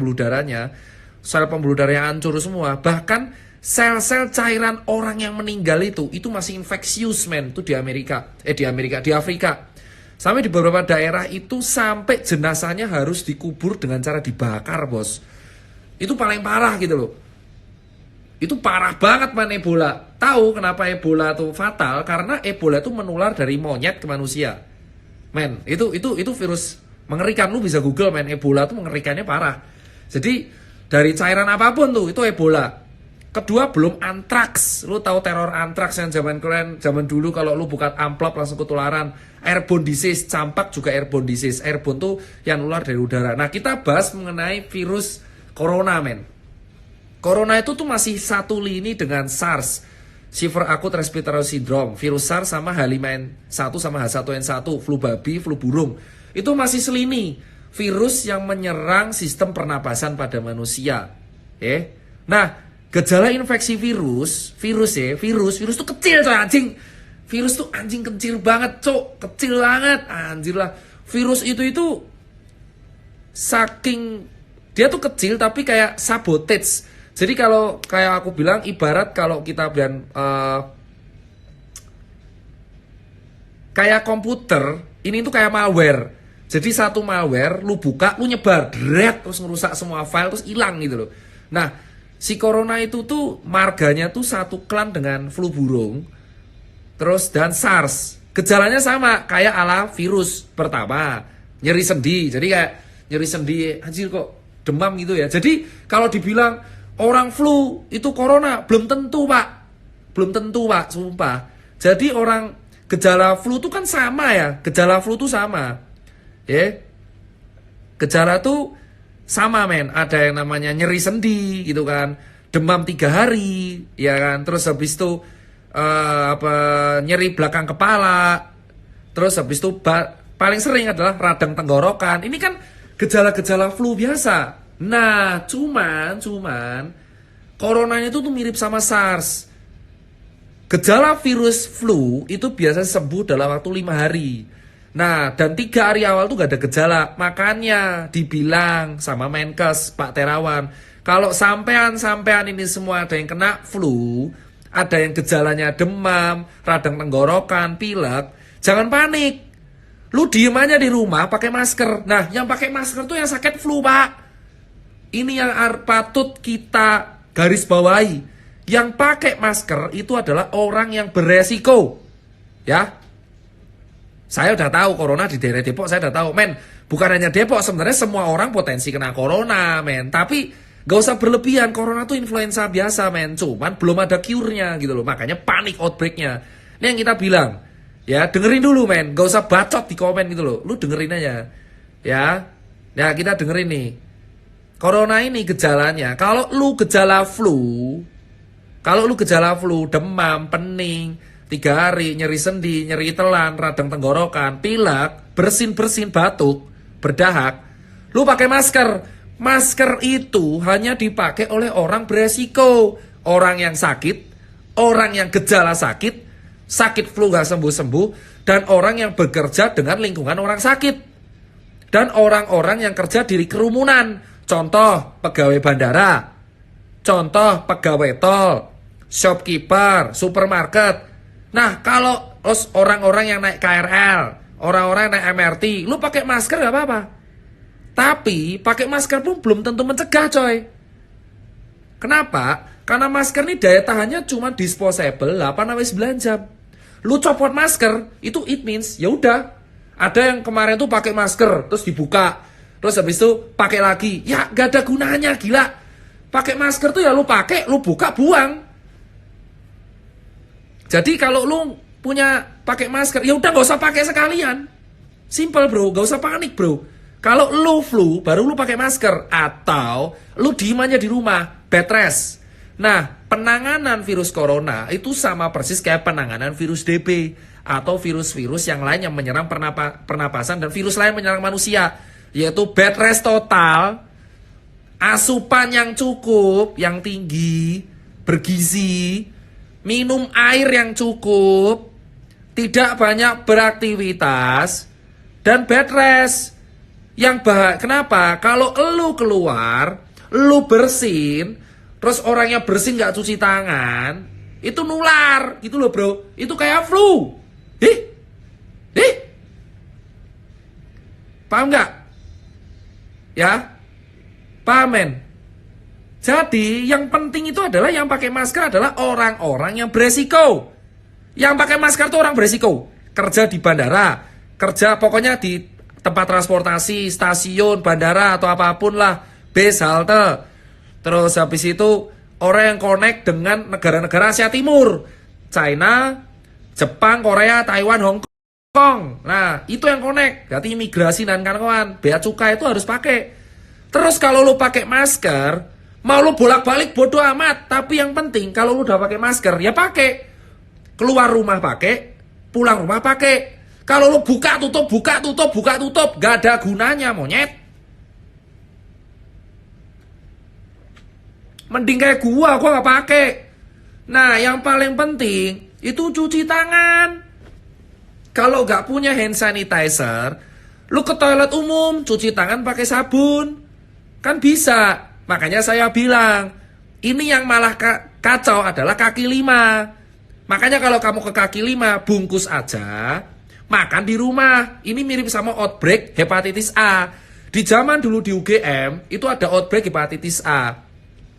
pembuluh darahnya, sel pembuluh darahnya hancur semua. Bahkan sel-sel cairan orang yang meninggal itu masih infeksius, men. Itu di Afrika. Sampai di beberapa daerah itu sampai jenazahnya harus dikubur dengan cara dibakar, bos. Itu paling parah gitu loh. Itu parah banget, man, Ebola. Tahu kenapa Ebola itu fatal? Karena Ebola itu menular dari monyet ke manusia. Men, itu virus mengerikan. Lu bisa Google, men. Ebola itu mengerikannya parah. Jadi dari cairan apapun tuh itu Ebola. Kedua, belum antraks. Lu tahu teror antraks yang zaman dulu kalau lu buka amplop langsung ketularan. Airborne disease, campak juga airborne disease. Airborne tuh yang nular dari udara. Nah, kita bahas mengenai virus corona, men. Corona itu tuh masih satu lini dengan SARS, Severe Acute Respiratory Syndrome. Virus SARS sama H5N1 sama H1N1, flu babi, flu burung. Itu masih selini. Virus yang menyerang sistem pernapasan pada manusia. Nah, gejala infeksi virus tuh kecil, coy, anjing. Virus tuh anjing kecil banget, cok. Kecil banget, anjir lah. Virus itu saking dia tuh kecil tapi kayak sabotage. Jadi kalau kayak aku bilang, ibarat kalau kita bilang kayak komputer, ini tuh kayak malware. Jadi satu malware, lu buka, lu nyebar, terus ngerusak semua file, terus hilang gitu loh. Nah, si corona itu tuh marganya tuh satu klan dengan flu burung, terus dan SARS. Gejalanya sama, kayak ala virus pertama, nyeri sendi. Jadi kayak nyeri sendi, anjir kok demam gitu ya. Jadi kalau dibilang orang flu itu corona, belum tentu, Pak. Belum tentu, Pak, sumpah. Jadi orang gejala flu itu kan sama ya. Gejala flu itu sama. Gejala tuh sama, men. Ada yang namanya nyeri sendi gitu kan. Demam 3 hari, ya kan. Terus habis itu nyeri belakang kepala. Terus habis itu paling sering adalah radang tenggorokan. Ini kan gejala-gejala flu biasa. Nah, cuman coronanya itu tuh mirip sama SARS. Gejala virus flu itu biasa sembuh dalam waktu 5 hari. Nah, dan 3 hari awal tuh gak ada gejala. Makanya dibilang sama Menkes, Pak Terawan, kalau sampean ini semua ada yang kena flu, ada yang gejalanya demam, radang tenggorokan, pilek, jangan panik. Lu diem aja di rumah pakai masker. Nah, yang pakai masker tuh yang sakit flu, Pak. Ini yang patut kita garis bawahi. Yang pakai masker itu adalah orang yang beresiko. Ya. Saya udah tahu corona di daerah Depok, saya udah tahu. Men, bukan hanya Depok, sebenarnya semua orang potensi kena corona, men. Tapi gak usah berlebihan, corona tuh influenza biasa, men. Cuman belum ada cure-nya gitu loh. Makanya panik outbreak-nya. Ini yang kita bilang. Ya, dengerin dulu, men. Gak usah bacot di komen gitu loh. Lu dengerin aja. Ya. Ya, kita dengerin nih. Corona ini gejalanya, kalau lu gejala flu, demam, pening, 3 hari, nyeri sendi, nyeri telan, radang tenggorokan, pilek, bersin-bersin, batuk, berdahak, lu pakai masker. Masker itu hanya dipakai oleh orang beresiko, orang yang sakit, orang yang gejala sakit flu gak sembuh-sembuh, dan orang yang bekerja dengan lingkungan orang sakit, dan orang-orang yang kerja di kerumunan. Contoh pegawai bandara, contoh pegawai tol, shopkeeper, supermarket. Nah, kalau orang-orang yang naik KRL, orang-orang yang naik MRT, lu pakai masker gak apa-apa. Tapi pakai masker pun belum tentu mencegah, coy. Kenapa? Karena masker ini daya tahannya cuma disposable 8-9 jam. Lu copot masker, itu it means ya udah. Ada yang kemarin tuh pakai masker terus dibuka. Terus habis itu pakai lagi. Ya gak ada gunanya, gila. Pakai masker tuh ya lu pakai, lu buka, buang. Jadi kalau lu punya pakai masker, ya udah gak usah pakai sekalian. Simple, bro, gak usah panik, bro. Kalau lu flu, baru lu pakai masker. Atau lu diem aja di rumah, bed rest. Nah, penanganan virus corona itu sama persis kayak penanganan virus DB. Atau virus-virus yang lain yang menyerang pernapasan dan virus lain menyerang manusia. Yaitu bed rest total, asupan yang cukup, yang tinggi, bergizi, minum air yang cukup, tidak banyak beraktivitas, dan bed rest. Kenapa? Kalau lu keluar, lu bersin, terus orangnya bersin nggak cuci tangan, itu nular, gitu loh bro. Itu kayak flu. Ih, paham nggak? Ya, paham men? Jadi yang penting itu adalah yang pakai masker adalah orang-orang yang beresiko. Yang pakai masker itu orang beresiko. Kerja di bandara, kerja pokoknya di tempat transportasi, stasiun, bandara atau apapun lah, bis, halte. Terus habis itu orang yang connect dengan negara-negara Asia Timur, China, Jepang, Korea, Taiwan, Hong Kong. Nah, itu yang connect. Berarti imigrasi dan kawan-kawan, bea cukai itu harus pakai. Terus kalau lu pakai masker, mau lu bolak-balik bodo amat, tapi yang penting kalau lu udah pakai masker, ya pakai. Keluar rumah pakai, pulang rumah pakai. Kalau lu buka tutup, gak ada gunanya monyet. Mending kayak gua gak pakai. Nah, yang paling penting itu cuci tangan. Kalau gak punya hand sanitizer, lu ke toilet umum, cuci tangan pakai sabun. Kan bisa. Makanya saya bilang, ini yang malah kacau adalah kaki lima. Makanya kalau kamu ke kaki lima, bungkus aja, makan di rumah. Ini mirip sama outbreak hepatitis A. Di zaman dulu di UGM, itu ada outbreak hepatitis A.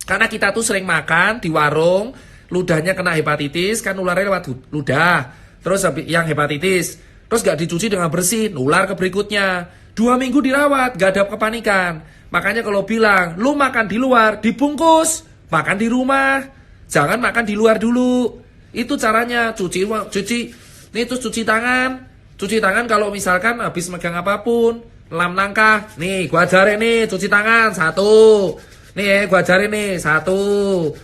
Karena kita tuh sering makan di warung, ludahnya kena hepatitis, kan nularnya lewat ludah. Terus yang hepatitis, terus gak dicuci dengan bersih, nular ke berikutnya. 2 minggu dirawat, gak ada kepanikan. Makanya kalau bilang, lu makan di luar, dibungkus. Makan di rumah, jangan makan di luar dulu. Itu caranya, cuci. Nih terus cuci tangan. Cuci tangan kalau misalkan habis megang apapun, 6 langkah. Nih, gua ajarin nih, cuci tangan. 1. Nih, gua ajarin nih. 1,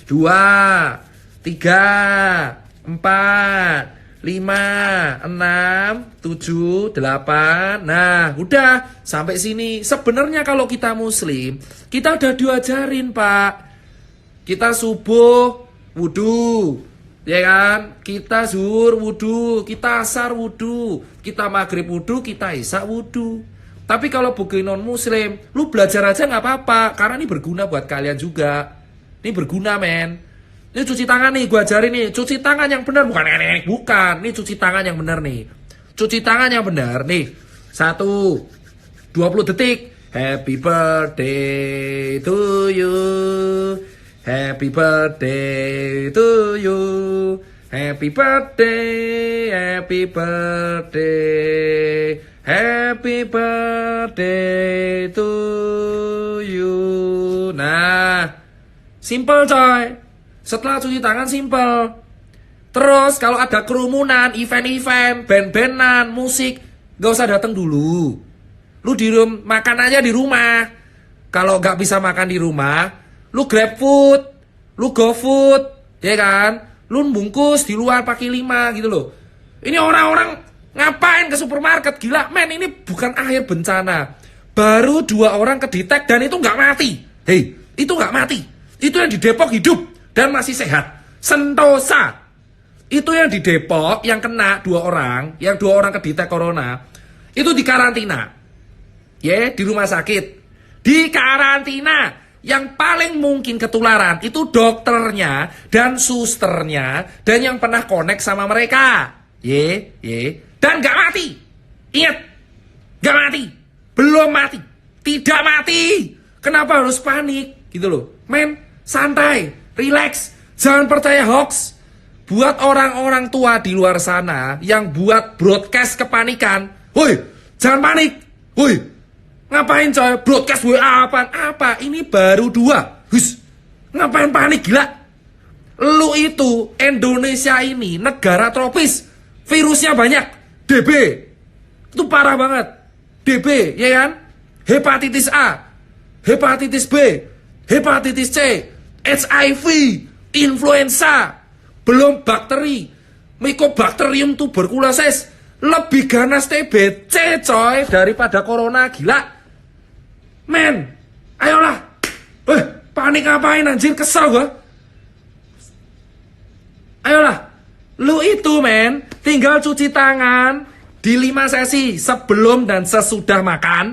2, 3, 4, 5, 6, 7, 8. Nah, udah sampai sini. Sebenarnya kalau kita muslim, kita udah diajarin, Pak. Kita subuh wudhu, ya kan? Kita zuhur wudhu, kita asar wudhu, kita maghrib wudhu, kita isya wudhu. Tapi kalau bagi non muslim, lu belajar aja nggak apa-apa, karena ini berguna buat kalian juga. Ini berguna, men. Ini cuci tangan nih, gue ajarin nih. Cuci tangan yang benar, bukan nenek, bukan. Ini cuci tangan yang benar nih. Cuci tangan yang benar nih. 1, 20 detik. Happy birthday to you. Happy birthday to you. Happy birthday, happy birthday. Happy birthday to you. Nah, simple coy. Setelah cuci tangan simple. Terus kalau ada kerumunan, event-event, band-bandan, musik, gak usah datang dulu. Lu makan aja di rumah. Kalau gak bisa makan di rumah, lu grab food, lu go food, ya kan? Lu bungkus di luar pakai 5 gitu loh. Ini orang-orang ngapain ke supermarket? Gila, men, ini bukan akhir bencana. Baru 2 orang kedetek dan itu gak mati. Hei, itu gak mati. Itu yang di Depok hidup dan masih sehat. Sentosa. Itu yang di Depok, yang kena 2 orang, yang 2 orang kedetek corona, itu di karantina. Ya, di rumah sakit. Di karantina. Yang paling mungkin ketularan itu dokternya dan susternya dan yang pernah connect sama mereka. Dan gak mati. Ingat, gak mati. Belum mati. Tidak mati. Kenapa harus panik? Gitu loh. Men, santai. Relax, jangan percaya hoax. Buat orang-orang tua di luar sana yang buat broadcast kepanikan, woi, jangan panik. Woi, ngapain coy? Broadcast WA apa? Ini baru 2. Hus, ngapain panik gila? Lu itu Indonesia ini negara tropis, virusnya banyak. DB, itu parah banget. DB, ya kan? Hepatitis A, hepatitis B, hepatitis C, HIV, influenza, belum bakteri, Mycobacterium tuberculosis, lebih ganas TBC coy daripada corona, gila. Men, ayolah. Panik ngapain anjir, kesel gua. Ayolah. Lu itu men, tinggal cuci tangan di 5 sesi sebelum dan sesudah makan.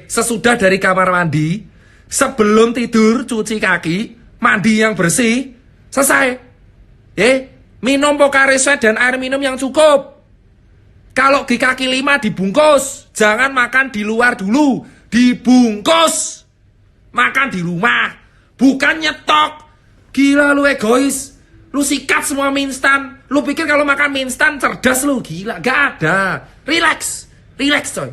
sesudah dari kamar mandi, sebelum tidur cuci kaki, mandi yang bersih, selesai. Minum Pocari Sweat dan air minum yang cukup. Kalau di kaki 5 dibungkus, jangan makan di luar dulu, dibungkus. Makan di rumah, bukan nyetok. Gila lu egois. Lu sikat semua mie instan. Lu pikir kalau makan mie instan cerdas lu? Gila, gak ada. Relax coy.